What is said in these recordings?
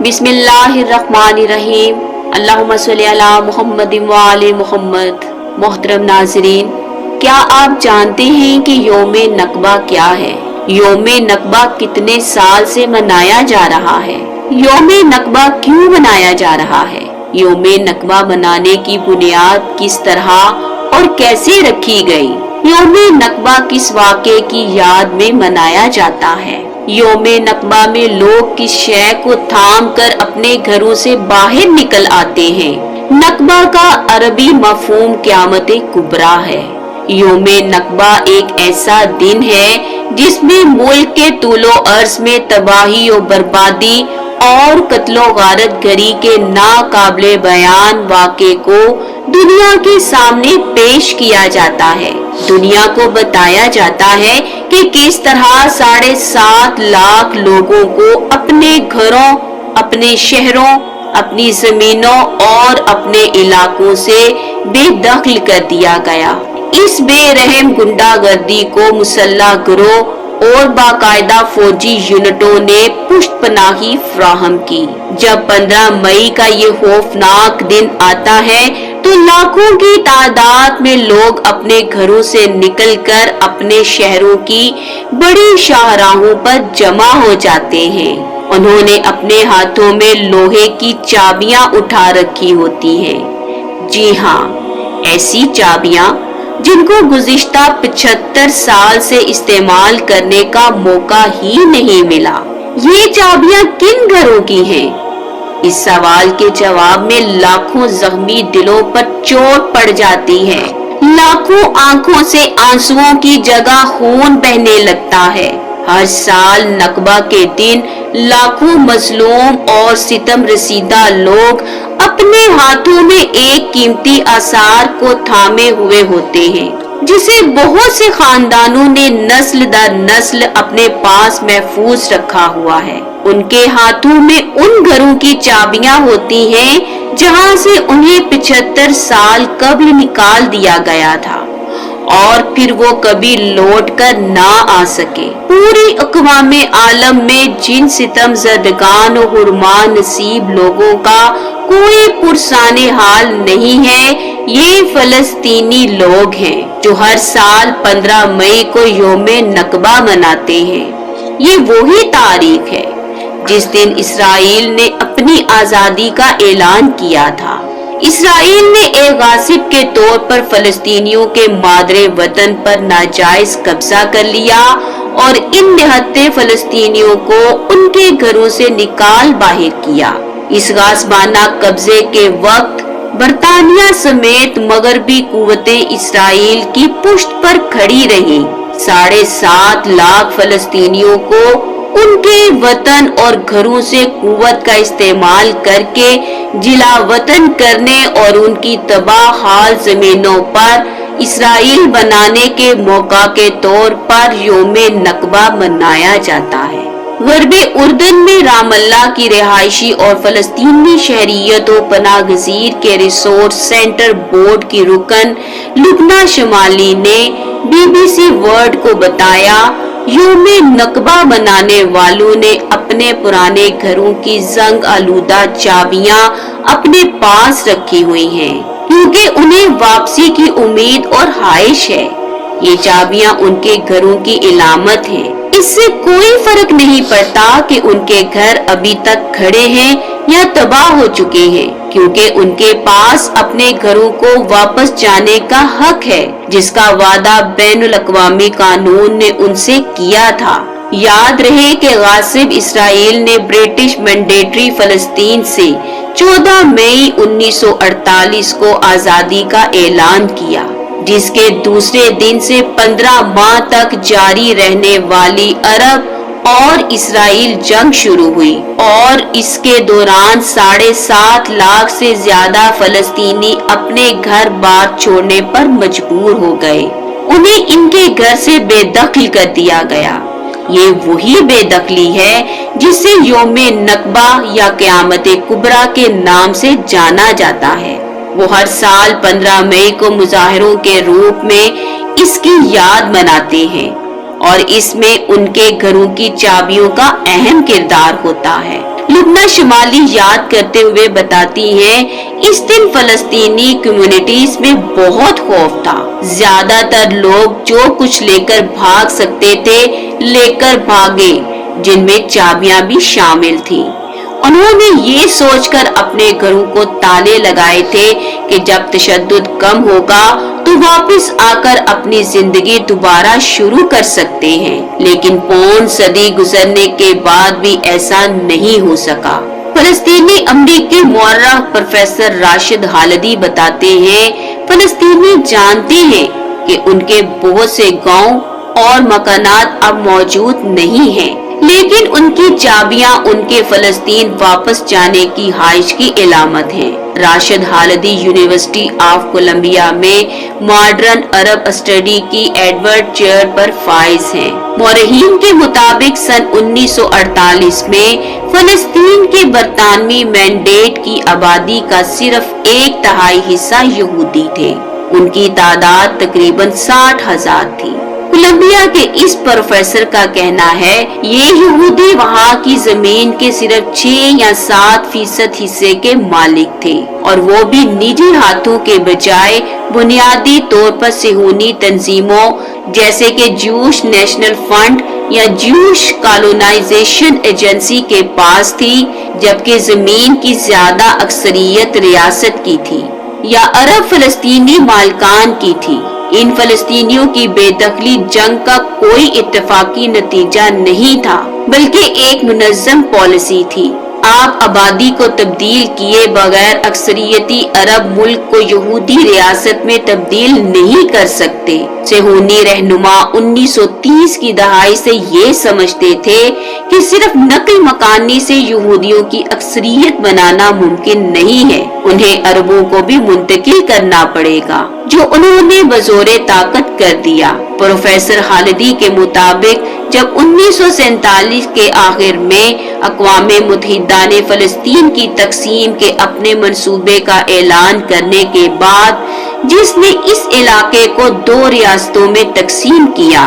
बिस्मिल्लाहिर्रहमानिर्रहीम। अल्लाहुम्मा सल्ली अला मुहम्मद व आले मुहम्मद। मोहतरम नाज़रीन, क्या आप जानते हैं कि यौमे नकबा क्या है? यौमे नकबा कितने साल से मनाया जा रहा है? यौमे नकबा क्यों मनाया जा रहा है? यौमे नकबा मनाने की बुनियाद किस तरह और कैसे रखी गई? यौमे नकबा किस वाक़े की याद में मनाया जाता है? यौमे नकबा में लोग किस शय को थाम कर अपने घरों से बाहर निकल आते हैं? नकबा का अरबी मफहूम क़यामत कुबरा है। यौमे नकबा एक ऐसा दिन है जिसमें मुल्क के तूलो अर्ज में तबाही और बर्बादी और कत्लो गारत गरी के नाकाबिले बयान वाक़े को दुनिया के सामने पेश किया जाता है। दुनिया को बताया जाता है कि किस तरह 7.5 लाख लोगों को अपने घरों, अपने शहरों, अपनी जमीनों और अपने इलाकों से बेदखल कर दिया गया। इस बेरहम गुंडागर्दी को मुसल्लह गिरोह और बाकायदा फौजी यूनिटों ने पुष्टपनाही फ्राहम की। जब 15 मई का ये खौफनाक दिन आता है तो लाखों की तादाद में लोग अपने घरों से निकलकर अपने शहरों की बड़ी शाहराहों पर जमा हो जाते हैं। उन्होंने अपने हाथों में लोहे की चाबियां उठा रखी होती हैं। जी हाँ, ऐसी चाबियां जिनको गुज़िश्ता 75 साल से इस्तेमाल करने का मौका ही नहीं मिला। ये चाबियां किन घरों की हैं? इस सवाल के जवाब में लाखों जख्मी दिलों पर चोट पड़ जाती है। लाखों आंखों से आंसुओं की जगह खून बहने लगता है। हर साल नकबा के दिन लाखों मजलूम और सितम रसीदा लोग अपने हाथों में एक कीमती आसार को थामे हुए होते हैं, जिसे बहुत से खानदानों ने नस्ल दर नस्ल अपने पास महफूज रखा हुआ है। उनके हाथों में उन घरों की चाबियां होती हैं जहां से उन्हें 75 साल कब्ल निकाल दिया गया था और फिर वो कभी लौट कर ना आ सके। पूरी अक़वामे आलम में जिन सितम ज़दगान और हुर्मान नसीब लोगों का कोई पुरसाने हाल नहीं है, ये फलस्तीनी लोग हैं जो हर साल 15 मई को यौमे नकबा मनाते हैं। ये वही तारीख है जिस दिन इसराइल ने अपनी आज़ादी का ऐलान किया था। इसराइल ने एक गासिब के तौर पर फलस्तीनियों के मादरे वतन पर नाजायज कब्जा कर लिया और इन निहत्ते फलस्तीनियों को उनके घरों से निकाल बाहर किया। इस गासबाना कब्जे के वक्त बरतानिया समेत मगरबी कुव्वतें इसराइल की पुष्ट पर खड़ी रहीं। 7.5 लाख फलस्तीनियों को उनके वतन और घरों से कुव्वत का इस्तेमाल करके जिला वतन करने और उनकी तबाह हाल जमीनों पर इसराइल बनाने के मौका के तौर पर यौमे नकबा मनाया जाता है। गरबे उर्दन में रामल्ला की रिहायशी और फलस्तीनी शहरियत और पनागजीर के रिसोर्स सेंटर बोर्ड की रुकन लुबना शमाली ने BBC वर्ल्ड को बताया, यौमे नकबा मनाने वालों ने अपने पुराने घरों की जंग आलूदा चाबियां अपने पास रखी हुई हैं, क्योंकि उन्हें वापसी की उम्मीद और ख्वाहिश है। ये चाबियां उनके घरों की इलामत हैं। इससे कोई फर्क नहीं पड़ता कि उनके घर अभी तक खड़े हैं या तबाह हो चुके हैं, क्योंकि उनके पास अपने घरों को वापस जाने का हक है, जिसका वादा बैनुल अक़वामी कानून ने उनसे किया था। याद रहे कि गासिब इसराइल ने ब्रिटिश मैंडेटरी फलस्तीन से 14 मई 1948 को आज़ादी का ऐलान किया, जिसके दूसरे दिन से 15 माह तक जारी रहने वाली अरब और इसराइल जंग शुरू हुई और इसके दौरान 7.5 लाख से ज्यादा फलस्तीनी अपने घर बार छोड़ने पर मजबूर हो गए। उन्हें इनके घर से बेदखल कर दिया गया। ये वही बेदखली है जिसे यौमे नकबा या क़यामत कुबरा के नाम से जाना जाता है। वो हर साल 15 मई को मुजाहिरों के रूप में इसकी याद मनाते हैं और इसमें उनके घरों की चाबियों का अहम किरदार होता है। لبنہ شمالی یاد کرتے ہوئے بتاتی ہیں اس دن فلسطینی کمیونٹیز میں بہت خوف تھا. زیادہ تر لوگ جو کچھ لے کر بھاگ سکتے تھے لے کر بھاگے، جن میں چابیاں بھی شامل تھیں. انہوں نے یہ سوچ کر اپنے گھروں کو تالے لگائے تھے کہ جب تشدد کم ہوگا تو واپس آ کر اپنی زندگی دوبارہ شروع کر سکتے ہیں. لیکن پون صدی گزرنے کے بعد بھی ایسا نہیں ہو سکا. فلسطینی امریکی مورخ پروفیسر راشد حالدی بتاتے ہیں فلسطینی جانتے ہیں کہ ان کے بہت سے گاؤں اور مکانات اب موجود نہیں ہیں، لیکن ان کی چابیاں ان کے فلسطین واپس جانے کی خواہش کی علامت ہیں. راشد حالدی یونیورسٹی آف کولمبیا میں ماڈرن عرب اسٹڈی کی ایڈورڈ چیئر پر فائز ہیں. مورخین کے مطابق سن 1948 میں فلسطین کے برطانوی مینڈیٹ کی آبادی کا صرف 1/3 حصہ یہودی تھے. ان کی تعداد تقریباً 60,000 تھی. کولمبیا کے اس پروفیسر کا کہنا ہے یہ یہودی وہاں کی زمین کے صرف 6 یا 7% حصے کے مالک تھے، اور وہ بھی نجی ہاتھوں کے بجائے بنیادی طور پر صہیونی تنظیموں جیسے کہ جیوش نیشنل فرنٹ یا جیوش کالونائزیشن ایجنسی کے پاس تھی، جبکہ زمین کی زیادہ اکثریت ریاست کی تھی یا عرب فلسطینی مالکان کی تھی. ان فلسطینیوں کی بے دخلی جنگ کا کوئی اتفاقی نتیجہ نہیں تھا، بلکہ ایک منظم پالیسی تھی. آپ آبادی کو تبدیل کیے بغیر اکثریتی عرب ملک کو یہودی ریاست میں تبدیل نہیں کر سکتے. صہیونی رہنما 1930 کی دہائی سے یہ سمجھتے تھے کہ صرف نقل مکانی سے یہودیوں کی اکثریت بنانا ممکن نہیں ہے، انہیں عربوں کو بھی منتقل کرنا پڑے گا، جو انہوں نے بزور طاقت کر دیا. پروفیسر خالدی کے مطابق جب 1947 کے آخر میں اقوام متحدہ نے فلسطین کی تقسیم کے اپنے منصوبے کا اعلان کرنے کے بعد، جس نے اس علاقے کو 2 ریاستوں میں تقسیم کیا،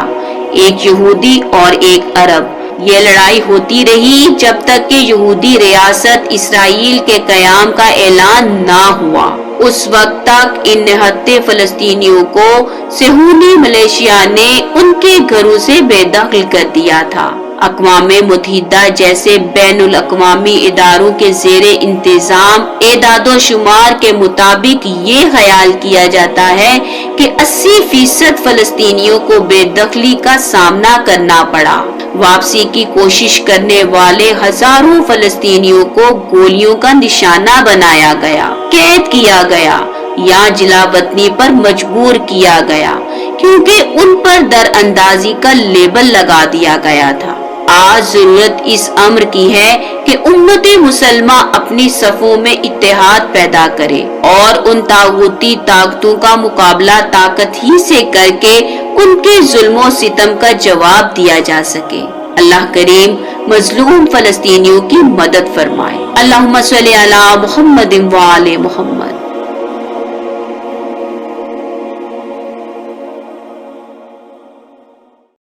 ایک یہودی اور ایک عرب، یہ لڑائی ہوتی رہی جب تک کہ یہودی ریاست اسرائیل کے قیام کا اعلان نہ ہوا. اس وقت تک ان نہتے فلسطینیوں کو صہیونی ملیشیا نے ان کے گھروں سے بے دخل کر دیا تھا. اقوام متحدہ جیسے بین الاقوامی اداروں کے زیر انتظام اعداد و شمار کے مطابق یہ خیال کیا جاتا ہے کہ 80% فلسطینیوں کو بے دخلی کا سامنا کرنا پڑا. واپسی کی کوشش کرنے والے ہزاروں فلسطینیوں کو گولیوں کا نشانہ بنایا گیا، قید کیا گیا یا جلا وطنی پر مجبور کیا گیا، کیونکہ ان پر در اندازی کا لیبل لگا دیا گیا تھا. آج ضرورت اس امر کی ہے کہ امت مسلمہ اپنی صفوں میں اتحاد پیدا کرے اور ان طاغوتی طاقتوں کا مقابلہ طاقت ہی سے کر کے ان کے ظلم و ستم کا جواب دیا جا سکے. اللہ کریم مظلوم فلسطینیوں کی مدد فرمائے. اللہم صلی علی محمد و آل محمد.